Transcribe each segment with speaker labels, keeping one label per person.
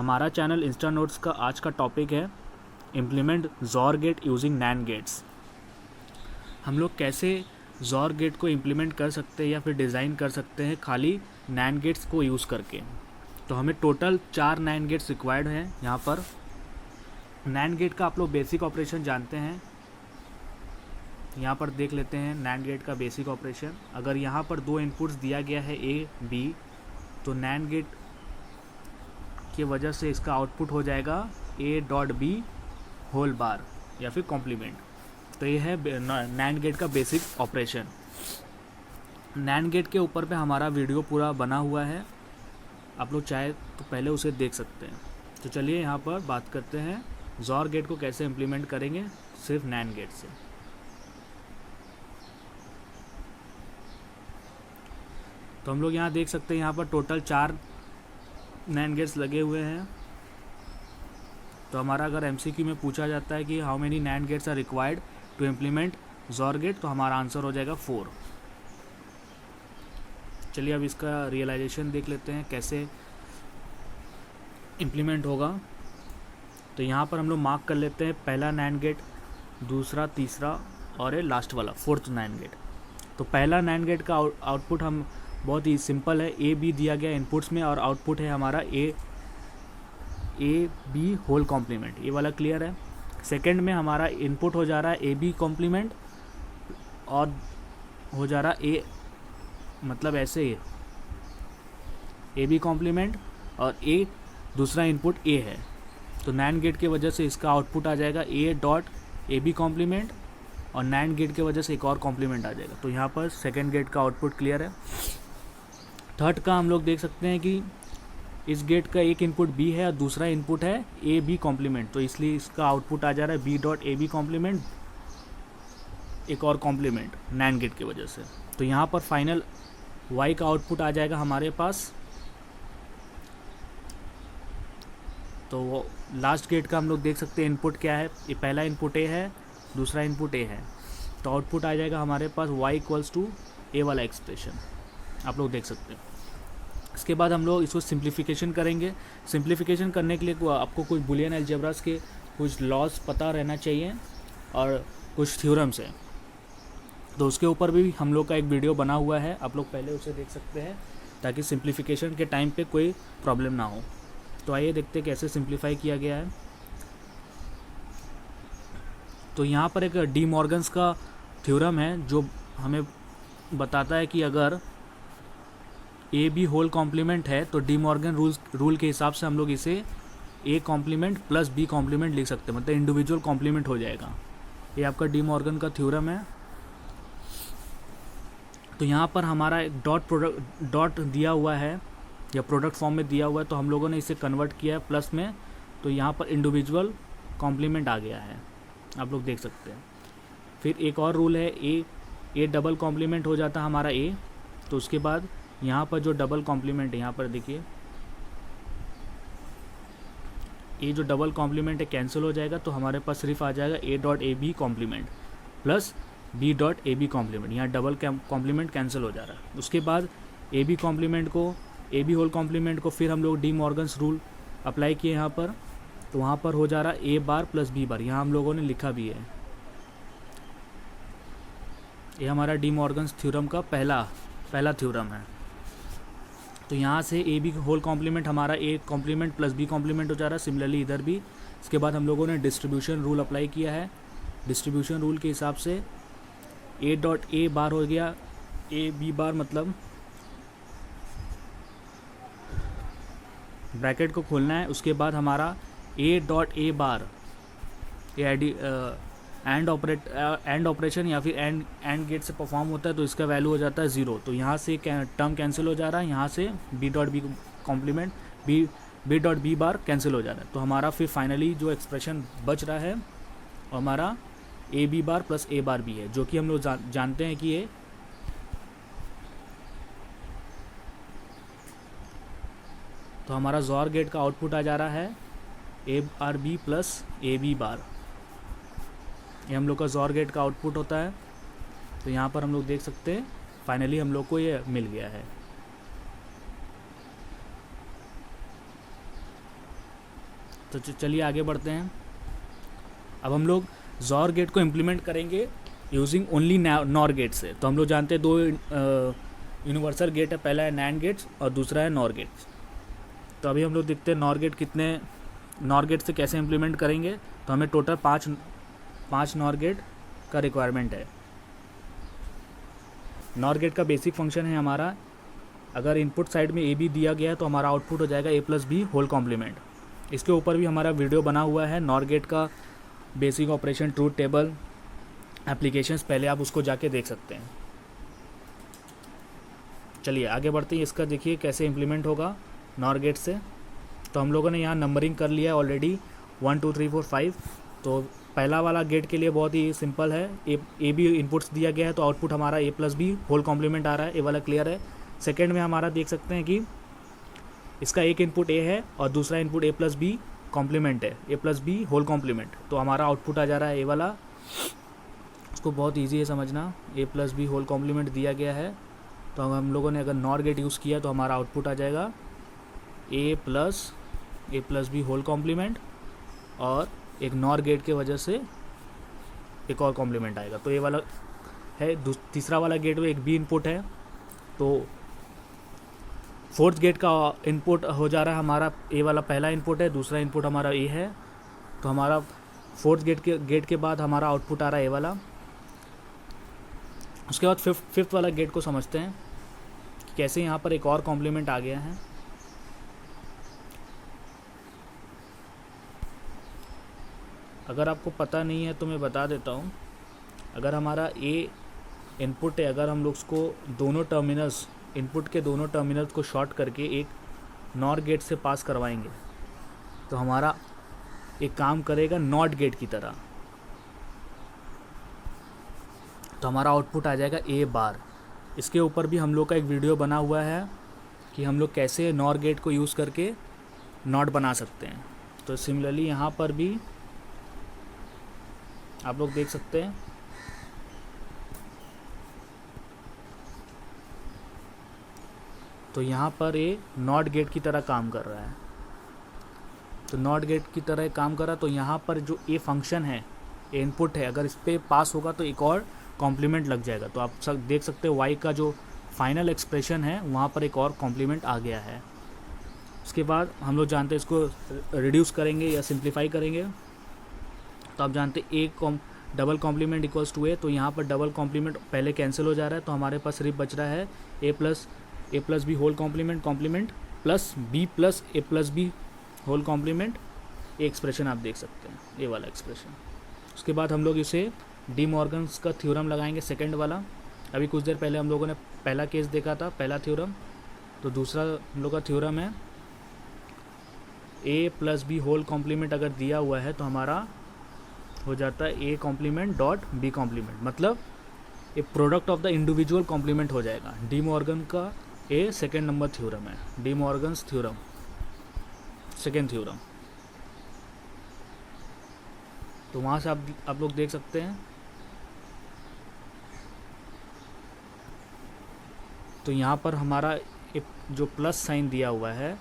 Speaker 1: हमारा channel Insta notes का आज का टॉपिक है implement XOR gate using NAND gates. हम लोग कैसे ज़ॉर गेट को इम्प्लीमेंट कर सकते हैं या फिर डिज़ाइन कर सकते हैं खाली नैंड गेट्स को यूज़ करके। तो हमें टोटल 4 नैंड गेट्स रिक्वायर्ड हैं। यहाँ पर नैंड गेट का आप लोग बेसिक ऑपरेशन जानते हैं। यहाँ पर देख लेते हैं नैंड गेट का बेसिक ऑपरेशन। अगर यहाँ पर 2 इनपुट्स दिया गया है ए बी, तो नैंड गेट की वजह से इसका आउटपुट हो जाएगा a dot b whole bar या फिर कॉम्प्लीमेंट। तो ये है नैंड गेट का बेसिक ऑपरेशन। नैंड गेट के ऊपर पे हमारा वीडियो पूरा बना हुआ है, आप लोग चाहे तो पहले उसे देख सकते हैं। तो चलिए यहाँ पर बात करते हैं ज़ॉर गेट को कैसे इम्प्लीमेंट करेंगे सिर्फ नैंड गेट से। तो हम लोग यहाँ देख सकते हैं यहाँ पर टोटल 4 नैंड गेट्स लगे हुए हैं। तो हमारा अगर एमसीक्यू में पूछा जाता है कि how many NAND gates are required to implement XOR gate, तो हमारा आंसर हो जाएगा 4। चलिए अब इसका रियलाइजेशन देख लेते हैं कैसे इम्प्लीमेंट होगा। तो यहाँ पर हम लोग मार्क कर लेते हैं पहला नैंड गेट, दूसरा, तीसरा और ये लास्ट वाला 4th नैंड गेट। तो पहला नैंड गेट का आउटपुट हम बहुत ही सिंपल है, ए बी दिया गया इनपुट्स में और आउटपुट है हमारा ए बी होल कॉम्प्लीमेंट। ये वाला क्लियर है। सेकंड में हमारा इनपुट हो जा रहा है ए बी कॉम्प्लीमेंट और हो जा रहा ए, मतलब ऐसे ए बी कॉम्प्लीमेंट और ए दूसरा इनपुट ए है। तो नैंड गेट की वजह से इसका आउटपुट आ जाएगा a dot a b complement और नैंड गेट की वजह से एक और कॉम्प्लीमेंट आ जाएगा। तो यहाँ पर सेकेंड गेट का आउटपुट क्लियर है। थर्ड का हम लोग देख सकते हैं कि इस गेट का एक इनपुट बी है और दूसरा इनपुट है ए बी कॉम्प्लीमेंट, तो इसलिए इसका आउटपुट आ जा रहा है b dot a b complement, एक और कॉम्प्लीमेंट नैंड गेट की वजह से। तो यहाँ पर फाइनल वाई का आउटपुट आ जाएगा हमारे पास। तो वो लास्ट गेट का हम लोग देख सकते हैं इनपुट क्या है, ये पहला इनपुट ए है, दूसरा इनपुट ए है। तो आउटपुट आ जाएगा हमारे पास y इक्वल्स टू ए वाला एक्सप्रेशन, आप लोग देख सकते हैं। इसके बाद हम लोग इसको सिंप्लीफिकेशन करेंगे। सिंप्लीफिकेशन करने के लिए आपको कुछ बुलियन अलजेब्रास के कुछ लॉज पता रहना चाहिए और कुछ थ्योरम्स हैं। तो उसके ऊपर भी हम लोग का एक वीडियो बना हुआ है, आप लोग पहले उसे देख सकते हैं ताकि सिंप्लीफिकेशन के टाइम पे कोई प्रॉब्लम ना हो। तो आइए देखते हैं कैसे सिंप्लीफाई किया गया है। तो यहाँ पर एक डी मॉर्गन्स का थ्योरम है जो हमें बताता है कि अगर ए बी होल कॉम्प्लीमेंट है तो डी मॉर्गन रूल के हिसाब से हम लोग इसे a complement plus b complement लिख सकते हैं, मतलब इंडिविजुअल कॉम्प्लीमेंट हो जाएगा। ये आपका डी मॉर्गन का थ्योरम है। तो यहाँ पर हमारा एक डॉट दिया हुआ है या प्रोडक्ट फॉर्म में दिया हुआ है, तो हम लोगों ने इसे कन्वर्ट किया है प्लस में, तो यहाँ पर इंडिविजुअल कॉम्प्लीमेंट आ गया है, आप लोग देख सकते हैं। फिर एक और रूल है ए डबल कॉम्प्लीमेंट हो जाता है हमारा ए। तो उसके बाद यहाँ पर जो डबल कॉम्प्लीमेंट है, यहाँ पर देखिए ये जो डबल कॉम्प्लीमेंट है कैंसिल हो जाएगा, तो हमारे पास सिर्फ आ जाएगा a dot a b complement plus b dot a b complement. यहाँ डबल कॉम्प्लीमेंट कैंसिल हो जा रहा है। उसके बाद ए बी कॉम्प्लीमेंट को, ए बी होल कॉम्प्लीमेंट को फिर हम लोग डी मॉर्गन्स रूल अप्लाई किए यहाँ पर, तो वहाँ पर हो जा रहा है A bar plus B bar. यहाँ हम लोगों ने लिखा भी है, ये हमारा डी मॉर्गन्स थ्योरम का पहला थ्योरम है। तो यहाँ से ए बी होल कॉम्प्लीमेंट हमारा a complement plus b complement हो जा रहा है, सिमिलरली इधर भी। इसके बाद हम लोगों ने डिस्ट्रीब्यूशन रूल अप्लाई किया है। डिस्ट्रीब्यूशन रूल के हिसाब से ए डॉट ए बार हो गया ए बी बार, मतलब ब्रैकेट को खोलना है। उसके बाद हमारा ए डॉट ए बार ये एंड ऑपरेशन या फिर एंड गेट से परफॉर्म होता है, तो इसका वैल्यू हो जाता है 0। तो यहाँ से टर्म कैंसिल हो जा रहा है, यहाँ से b dot B complement b dot b bar cancel हो जा रहा है। तो हमारा फिर फाइनली जो एक्सप्रेशन बच रहा है वो हमारा a B bar plus a bar b है, जो कि हम लोग जानते हैं कि ये तो हमारा ज़ॉर गेट का आउटपुट आ जा रहा है A bar B plus A B bar. ये हम लोग का ज़ॉर गेट का आउटपुट होता है। तो यहाँ पर हम लोग देख सकते हैं फाइनली हम लोग को ये मिल गया है। तो चलिए आगे बढ़ते हैं। अब हम लोग जॉर गेट को इम्प्लीमेंट करेंगे यूजिंग ओनली नॉर गेट से। तो हम लोग जानते हैं दो यूनिवर्सल गेट है, पहला है नैंड गेट्स और दूसरा है नॉर गेट्स। तो अभी हम लोग देखते हैं नॉर गेट से कैसे इम्प्लीमेंट करेंगे। तो हमें टोटल पाँच नॉर गेट का रिक्वायरमेंट है। नॉर गेट का बेसिक फंक्शन है हमारा, अगर इनपुट साइड में ए बी दिया गया है तो हमारा आउटपुट हो जाएगा ए प्लस बी होल कॉम्प्लीमेंट। इसके ऊपर भी हमारा वीडियो बना हुआ है नॉर गेट का basic operation, truth table, applications, पहले आप उसको जाके देख सकते हैं। चलिए आगे बढ़ते हैं। इसका देखिए कैसे इम्प्लीमेंट होगा नॉर गेट से। तो हम लोगों ने यहाँ नंबरिंग कर लिया है ऑलरेडी 1 2 3 4 5। तो पहला वाला गेट के लिए बहुत ही सिंपल है, ए बी इनपुट्स दिया गया है तो आउटपुट हमारा ए प्लस बी होल कॉम्प्लीमेंट आ रहा है, ए वाला क्लियर है। सेकेंड में हमारा देख सकते हैं कि इसका एक इनपुट ए है और दूसरा input a plus b complement है, ए प्लस बी होल कॉम्प्लीमेंट। तो हमारा आउटपुट आ जा रहा है ए वाला, उसको बहुत ईजी है समझना, ए प्लस बी होल कॉम्प्लीमेंट दिया गया है। तो हम लोगों ने अगर नॉर गेट यूज़ किया तो हमारा आउटपुट आ जाएगा ए प्लस बी होल कॉम्प्लीमेंट, और एक नॉर गेट के वजह से एक और कॉम्प्लीमेंट आएगा। तो ये वाला है। तीसरा वाला गेट में एक बी इनपुट है, तो फोर्थ गेट का इनपुट हो जा रहा है हमारा ए वाला पहला इनपुट है, दूसरा इनपुट हमारा ए है। तो हमारा फोर्थ गेट के बाद हमारा आउटपुट आ रहा है ए वाला। उसके बाद फिफ्थ वाला गेट को समझते हैं कि कैसे यहाँ पर एक और कॉम्प्लीमेंट आ गया है। अगर आपको पता नहीं है तो मैं बता देता हूँ। अगर हमारा ए इनपुट है, अगर हम लोग उसको दोनों टर्मिनल्स, इनपुट के दोनों टर्मिनल्स को शॉर्ट करके एक नॉर गेट से पास करवाएंगे तो हमारा एक काम करेगा नॉट गेट की तरह। तो हमारा आउटपुट आ जाएगा ए बार। इसके ऊपर भी हम लोग का एक वीडियो बना हुआ है कि हम लोग कैसे नॉर गेट को यूज़ करके नॉट बना सकते हैं। तो सिमिलरली यहाँ पर भी आप लोग देख सकते हैं। तो यहाँ पर ये नॉट गेट की तरह काम कर रहा है। तो नॉट गेट की तरह काम कर रहा है। तो यहाँ पर जो ए फंक्शन है, ए इनपुट है, अगर इस पर पास होगा तो एक और कॉम्प्लीमेंट लग जाएगा। तो आप सब देख सकते हैं वाई का जो फाइनल एक्सप्रेशन है वहाँ पर एक और कॉम्प्लीमेंट आ गया है। उसके बाद हम लोग जानते हैं इसको रिड्यूस करेंगे या सिंप्लीफाई करेंगे। तो आप जानते हैं A double complement equals to A. तो यहाँ पर डबल कॉम्प्लीमेंट पहले कैंसिल हो जा रहा है, तो हमारे पास सिर्फ बच रहा है ए plus B whole complement plus A plus B whole complement. ये एक्सप्रेशन आप देख सकते हैं, ये वाला एक्सप्रेशन। उसके बाद हम लोग इसे डी मॉर्गन्स का थ्योरम लगाएंगे, सेकंड वाला। अभी कुछ देर पहले हम लोगों ने पहला केस देखा था, पहला थ्योरम। तो दूसरा हम लोग का थ्योरम है ए प्लस बी होल कॉम्प्लीमेंट अगर दिया हुआ है तो हमारा हो जाता है A complement dot B complement, मतलब a product of the individual complement हो जाएगा। डी मॉर्गन का ए सेकेंड नंबर थ्योरम है, De Morgan's theorem second theorem. तो वहाँ से आप लोग देख सकते हैं। तो यहाँ पर हमारा एक जो प्लस साइन दिया हुआ है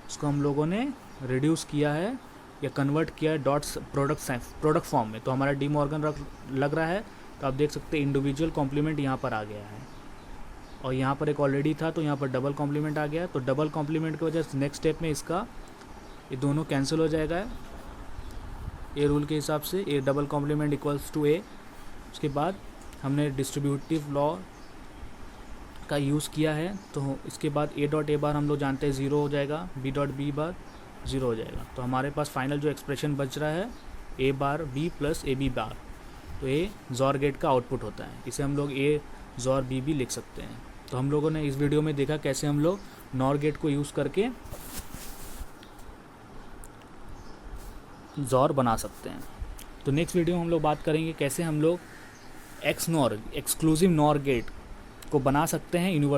Speaker 1: उसको हम लोगों ने रिड्यूस किया है या कन्वर्ट किया है डॉट्स प्रोडक्ट फॉर्म में। तो हमारा डी मॉर्गन लग रहा है। तो आप देख सकते हैं इंडिविजुअल कॉम्प्लीमेंट यहाँ पर आ गया है, और यहाँ पर एक ऑलरेडी था तो यहाँ पर डबल कॉम्प्लीमेंट आ गया। तो डबल कॉम्प्लीमेंट की वजह से नेक्स्ट स्टेप में इसका ये दोनों कैंसिल हो जाएगा ए रूल के हिसाब से, A double complement equals to A. उसके बाद हमने डिस्ट्रीब्यूटिव लॉ का यूज़ किया है। तो इसके बाद ए डॉट ए बार हम लोग जानते हैं ज़ीरो हो जाएगा, b dot b bar zero हो जाएगा। तो हमारे पास फाइनल जो एक्सप्रेशन बच रहा है A bar B plus A B bar. तो ये जॉर गेट का आउटपुट होता है। इसे हम लोग ए जॉर बी भी लिख सकते हैं। तो हम लोगों ने इस वीडियो में देखा कैसे हम लोग नॉर गेट को यूज़ करके जॉर बना सकते हैं। तो नेक्स्ट वीडियो में हम लोग बात करेंगे कैसे हम लोग X NOR exclusive NOR gate को बना सकते हैं यूनिवर्सल